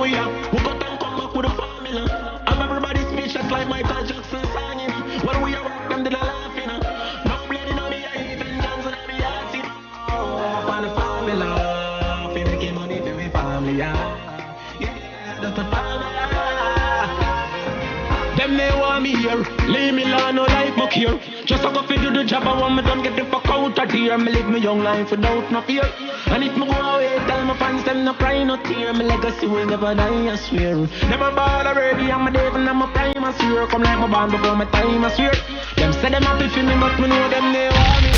we are. We got and come back with a formula. I'm everybody speechless like Michael Jackson singing. When we are rock them, they are laughing. No blood in me, I even Johnson and me heart. Oh, for the formula. If we make money, if we family, yeah, that's the formula. Them they want me here, leave me alone, no like muck here. Just a go fi do the job, I want me done, get the fuck out of here. Me live my young life without no fear. And if me go away, tell my fans them no cry, no tear. My legacy will never die, I swear. Never ball already, I'm a devil, and I'm a prime, I swear. Come like my band before my time, I swear. Them say them happy for me, but me know them they want me.